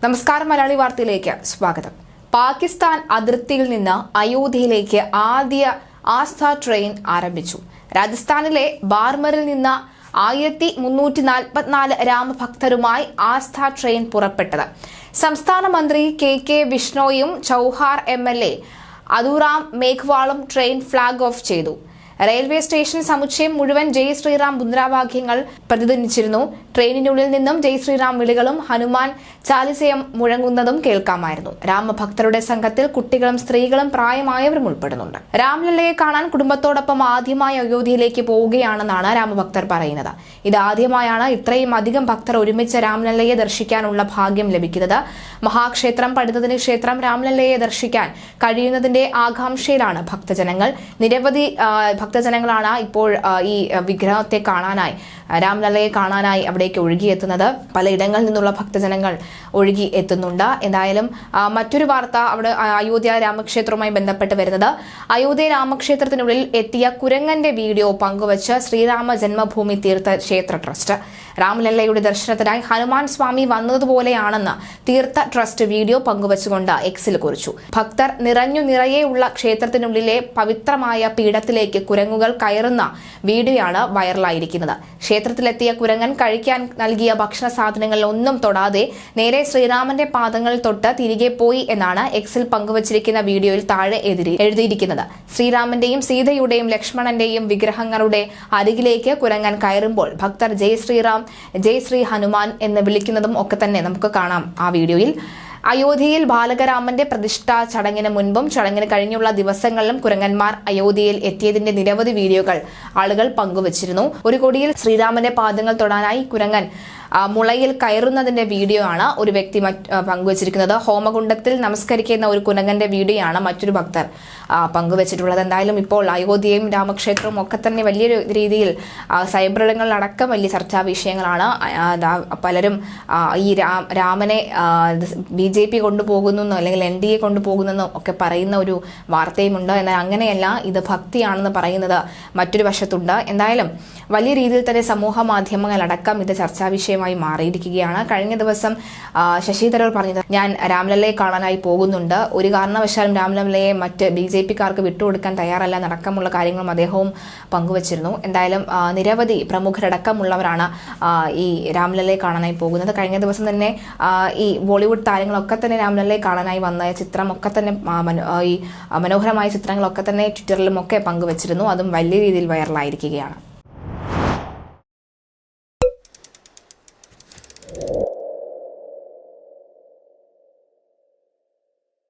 നമസ്കാരം, മലയാളി വാർത്തയിലേക്ക് സ്വാഗതം. പാകിസ്ഥാൻ അതിർത്തിയിൽ നിന്ന് അയോധ്യയിലേക്ക് ആദ്യ ആസ്ഥ ട്രെയിൻ ആരംഭിച്ചു. രാജസ്ഥാനിലെ ബാർമറിൽ നിന്ന് 1344 രാമഭക്തരുമായി ആസ്ഥ ട്രെയിൻ പുറപ്പെട്ടത്. സംസ്ഥാന മന്ത്രി കെ വിഷ്ണോയും ചൌഹാർ MLA അതുറാം മേഘ്വാളും ട്രെയിൻ ഫ്ളാഗ് ഓഫ് ചെയ്തു. റെയിൽവേ സ്റ്റേഷൻ സമുച്ചയം മുഴുവൻ ജയ് ശ്രീറാം മുദ്രാവാക്യങ്ങൾ പ്രതിധ്വനിച്ചിരുന്നു. ട്രെയിനിനുള്ളിൽ നിന്നും ജയ് ശ്രീറാം വിളികളും ഹനുമാൻ ചാലിസയും മുഴങ്ങുന്നതും കേൾക്കാമായിരുന്നു. രാമഭക്തരുടെ സംഘത്തിൽ കുട്ടികളും സ്ത്രീകളും പ്രായമായവരും ഉൾപ്പെടുന്നുണ്ട്. രാംലല്ലയെ കാണാൻ കുടുംബത്തോടൊപ്പം ആദ്യമായി അയോധ്യയിലേക്ക് പോവുകയാണെന്നാണ് രാമഭക്തർ പറയുന്നത്. ഇതാദ്യമായാണ് ഇത്രയും അധികം ഭക്തർ ഒരുമിച്ച് രാംലല്ലയെ ദർശിക്കാനുള്ള ഭാഗ്യം ലഭിക്കുന്നത്. മഹാക്ഷേത്രം പണിതതിന് ക്ഷേത്രം രാംലല്ലയെ ദർശിക്കാൻ കഴിയുന്നതിന്റെ ആകാംക്ഷയിലാണ് ഭക്തജനങ്ങൾ. നിരവധി ഭക്തജനങ്ങളാണ് ഇപ്പോൾ ഈ വിഗ്രഹത്തെ കാണാനായി, രാംലല്ലയെ കാണാനായി അവിടേക്ക് ഒഴുകിയെത്തുന്നത്. പലയിടങ്ങളിൽ നിന്നുള്ള ഭക്തജനങ്ങൾ ഒഴുകി എത്തുന്നുണ്ട്. എന്തായാലും മറ്റൊരു വാർത്ത അവിടെ അയോധ്യ രാമക്ഷേത്രവുമായി ബന്ധപ്പെട്ട് വരുന്നത്, അയോധ്യ രാമക്ഷേത്രത്തിനുള്ളിൽ എത്തിയ കുരങ്ങന്റെ വീഡിയോ പങ്കുവച്ച് ശ്രീരാമ ജന്മഭൂമി തീർത്ഥ ക്ഷേത്ര ട്രസ്റ്റ്. രാംലല്ലയുടെ ദർശനത്തിനായി ഹനുമാൻ സ്വാമി വന്നതുപോലെയാണെന്ന് തീർത്ഥ ട്രസ്റ്റ് വീഡിയോ പങ്കുവച്ചുകൊണ്ട് എക്സിൽ കുറിച്ചു. ഭക്തർ നിറയെയുള്ള ക്ഷേത്രത്തിനുള്ളിലെ പവിത്രമായ പീഠത്തിലേക്ക് കുരങ്ങുകൾ കയറുന്ന വീഡിയോയാണ് വൈറലായിരിക്കുന്നത്. ക്ഷേത്രത്തിലെത്തിയ കുരങ്ങൻ കഴിക്കാൻ നൽകിയ ഭക്ഷണ സാധനങ്ങളിൽ ഒന്നും തൊടാതെ നേരെ ശ്രീരാമന്റെ പാദങ്ങളിൽ തൊട്ട് തിരികെ പോയി എന്നാണ് എക്സിൽ പങ്കുവച്ചിരിക്കുന്ന വീഡിയോയിൽ താഴെ എഴുതിയിരിക്കുന്നത്. ശ്രീരാമന്റെയും സീതയുടെയും ലക്ഷ്മണന്റെയും വിഗ്രഹങ്ങളുടെ അരികിലേക്ക് കുരങ്ങൻ കയറുമ്പോൾ ഭക്തർ ജയ് ശ്രീറാം, ജയ് ശ്രീ ഹനുമാൻ എന്ന് വിളിക്കുന്നതും ഒക്കെ തന്നെ നമുക്ക് കാണാം ആ വീഡിയോയിൽ. അയോധ്യയിൽ ബാലകരാമന്റെ പ്രതിഷ്ഠാ ചടങ്ങിന് മുൻപും ചടങ്ങിന് കഴിഞ്ഞുള്ള ദിവസങ്ങളിലും കുരങ്ങന്മാർ അയോധ്യയിൽ എത്തിയതിന്റെ നിരവധി വീഡിയോകൾ ആളുകൾ പങ്കുവച്ചിരുന്നു. ഒരു കൊടിയിൽ ശ്രീരാമന്റെ പാദങ്ങൾ തൊടാനായി കുരങ്ങൻ മുളയിൽ കയറുന്നതിന്റെ വീഡിയോ ആണ് ഒരു വ്യക്തി പങ്കുവച്ചിരിക്കുന്നത്. ഹോമകുണ്ടത്തിൽ നമസ്കരിക്കുന്ന ഒരു കുരങ്ങന്റെ വീഡിയോ ആണ് മറ്റൊരു ഭക്തർ പങ്കുവച്ചിട്ടുള്ളത്. എന്തായാലും ഇപ്പോൾ അയോധ്യയും രാമക്ഷേത്രവും ഒക്കെ തന്നെ വലിയൊരു രീതിയിൽ സൈബറിടങ്ങളിലടക്കം വലിയ ചർച്ചാ വിഷയങ്ങളാണ്. പലരും ഈ രാമനെ BJP കൊണ്ടുപോകുന്നു അല്ലെങ്കിൽ NDA കൊണ്ടുപോകുന്നെന്നും ഒക്കെ പറയുന്ന ഒരു വാർത്തയുമുണ്ട്. എന്നാൽ അങ്ങനെയല്ല, ഇത് ഭക്തിയാണെന്ന് പറയുന്നത് മറ്റൊരു വശത്തുണ്ട്. എന്തായാലും വലിയ രീതിയിൽ തന്നെ സമൂഹ മാധ്യമങ്ങളടക്കം ഇത് ചർച്ചാ വിഷയമായി മാറിയിരിക്കുകയാണ്. കഴിഞ്ഞ ദിവസം ശശി തരൂർ പറഞ്ഞത്, ഞാൻ രാംലല്ലയെ കാണാനായി പോകുന്നുണ്ട്, ഒരു കാരണവശാലും രാംലല്ലയെ മറ്റ് BJPക്കാർക്ക് വിട്ടുകൊടുക്കാൻ തയ്യാറല്ല എന്നടക്കമുള്ള കാര്യങ്ങളും അദ്ദേഹവും പങ്കുവച്ചിരുന്നു. എന്തായാലും നിരവധി പ്രമുഖരടക്കമുള്ളവരാണ് ഈ രാംലല്ലയെ കാണാനായി പോകുന്നത്. കഴിഞ്ഞ ദിവസം തന്നെ ഈ ബോളിവുഡ് താരങ്ങളൊക്കെ തന്നെ രാംലല്ലയെ കാണാനായി വന്ന ചിത്രമൊക്കെ തന്നെ ഈ മനോഹരമായ ചിത്രങ്ങളൊക്കെ തന്നെ ട്വിറ്ററിലും ഒക്കെ പങ്കുവച്ചിരുന്നു. അതും വലിയ രീതിയിൽ വൈറലായിരിക്കുകയാണ്.